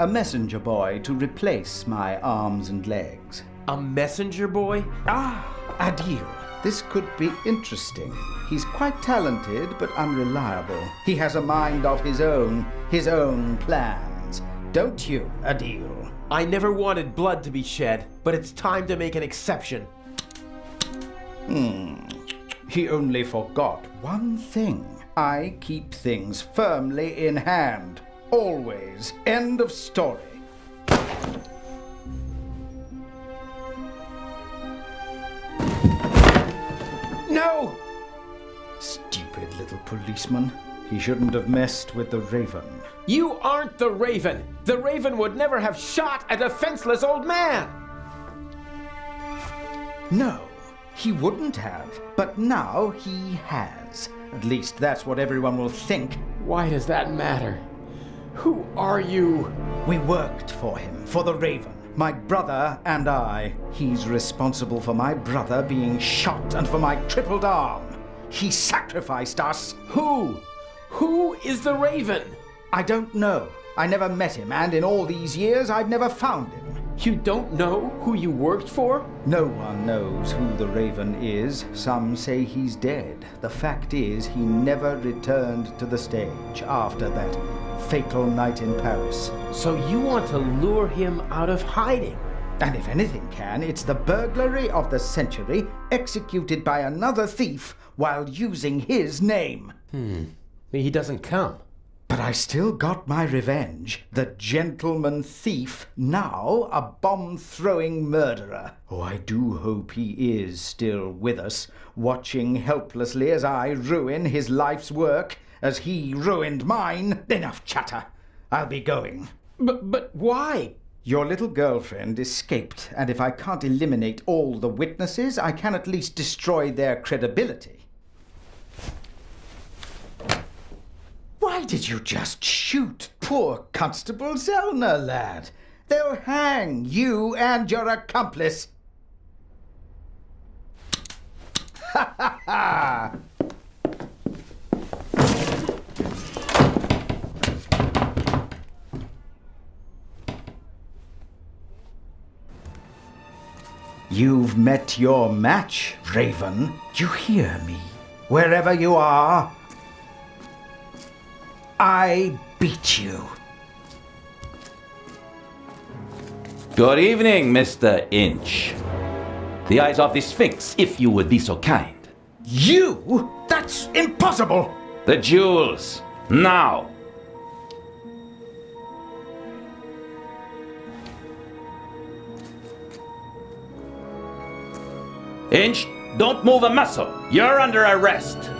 a messenger boy to replace my arms and legs. A messenger boy? Ah, Adil. This could be interesting. He's quite talented, but unreliable. He has a mind of his own plans. Don't you, Adil? I never wanted blood to be shed, but it's time to make an exception. He only forgot one thing. I keep things firmly in hand. Always. End of story. No! Stupid little policeman. He shouldn't have messed with the Raven. You aren't the Raven! The Raven would never have shot a defenseless old man! No, he wouldn't have. But now he has. At least that's what everyone will think. Why does that matter? Who are you? We worked for him, for the Raven. My brother and I. He's responsible for my brother being shot and for my crippled arm. He sacrificed us. Who? Who is the Raven? I don't know. I never met him, and in all these years, I've never found him. You don't know who you worked for? No one knows who the Raven is. Some say he's dead. The fact is, he never returned to the stage after that fatal night in Paris. So you want to lure him out of hiding? And if anything can, it's the burglary of the century executed by another thief while using his name. He doesn't come. But I still got my revenge. The gentleman thief, now a bomb-throwing murderer. Oh, I do hope he is still with us, watching helplessly as I ruin his life's work, as he ruined mine. Enough chatter. I'll be going. But why? Your little girlfriend escaped, and if I can't eliminate all the witnesses, I can at least destroy their credibility. Why did you just shoot poor Constable Zellner, lad? They'll hang you and your accomplice. Ha ha ha! You've met your match, Raven. You hear me? Wherever you are, I beat you. Good evening, Mr. Inch. The eyes of the Sphinx, if you would be so kind. You? That's impossible! The jewels, now! Inch, don't move a muscle. You're under arrest.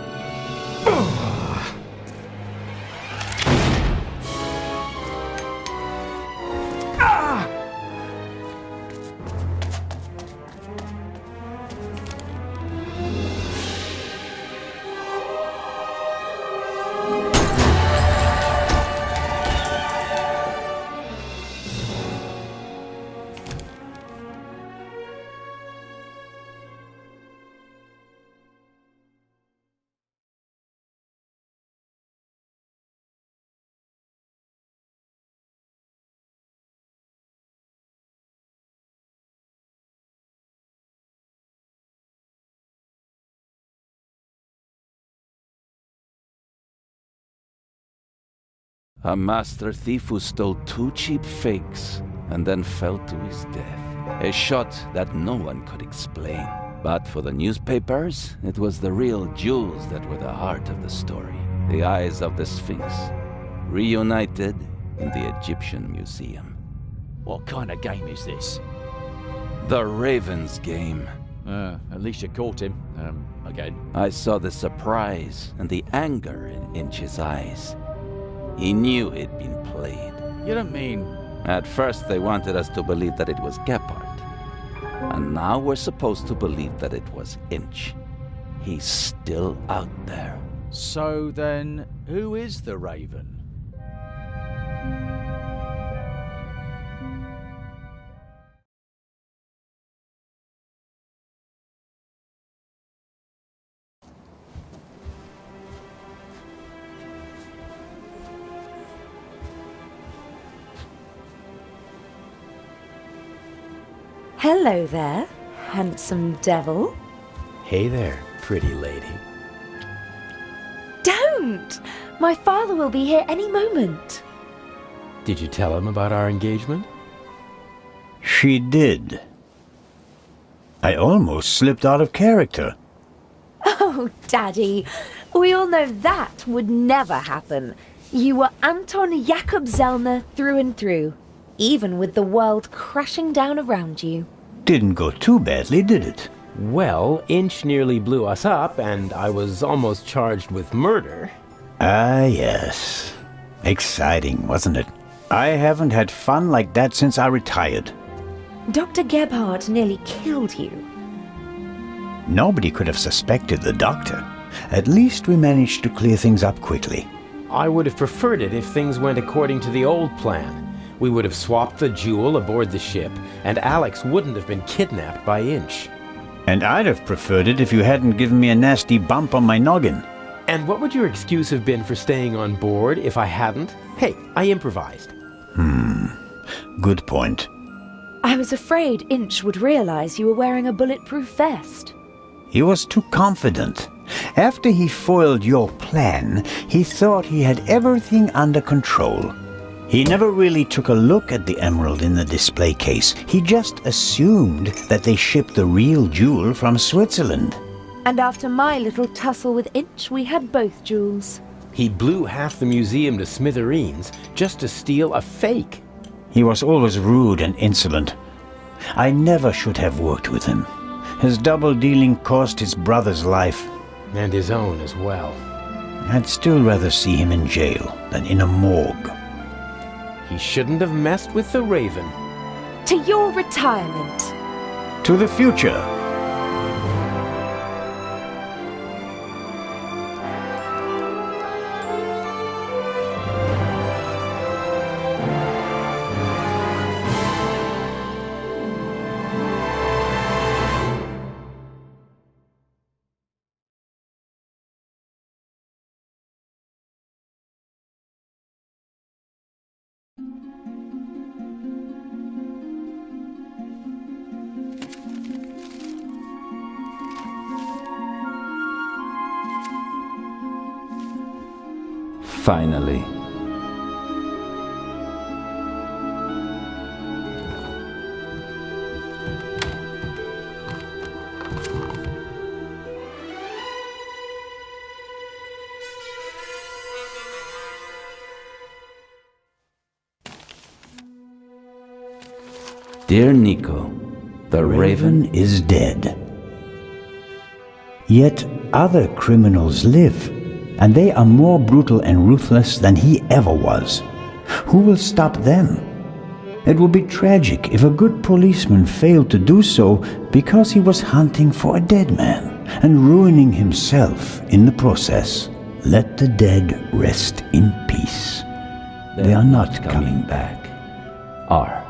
A master thief who stole 2 cheap fakes and then fell to his death. A shot that no one could explain. But for the newspapers, it was the real jewels that were the heart of the story. The eyes of the Sphinx, reunited in the Egyptian Museum. What kind of game is this? The Raven's game. At least you caught him. Again. I saw the surprise and the anger in Inch's eyes. He knew he'd been played. You don't mean... At first they wanted us to believe that it was Gephardt. And now we're supposed to believe that it was Inch. He's still out there. So then, who is the Raven? Hello there, handsome devil. Hey there, pretty lady. Don't! My father will be here any moment. Did you tell him about our engagement? She did. I almost slipped out of character. Oh, Daddy, we all know that would never happen. You were Anton Jakob Zellner through and through, even with the world crashing down around you. Didn't go too badly, did it? Well, Inch nearly blew us up, and I was almost charged with murder. Ah, yes. Exciting, wasn't it? I haven't had fun like that since I retired. Dr. Gebhardt nearly killed you. Nobody could have suspected the doctor. At least we managed to clear things up quickly. I would have preferred it if things went according to the old plan. We would have swapped the jewel aboard the ship, and Alex wouldn't have been kidnapped by Inch. And I'd have preferred it if you hadn't given me a nasty bump on my noggin. And what would your excuse have been for staying on board if I hadn't? Hey, I improvised. Good point. I was afraid Inch would realize you were wearing a bulletproof vest. He was too confident. After he foiled your plan, he thought he had everything under control. He never really took a look at the emerald in the display case. He just assumed that they shipped the real jewel from Switzerland. And after my little tussle with Inch, we had both jewels. He blew half the museum to smithereens just to steal a fake. He was always rude and insolent. I never should have worked with him. His double-dealing cost his brother's life. And his own as well. I'd still rather see him in jail than in a morgue. He shouldn't have messed with the Raven. To your retirement. To the future. Finally. Dear Nico, the Raven is dead. Yet other criminals live, and they are more brutal and ruthless than he ever was. Who will stop them? It would be tragic if a good policeman failed to do so because he was hunting for a dead man and ruining himself in the process. Let the dead rest in peace. They are not coming back. are.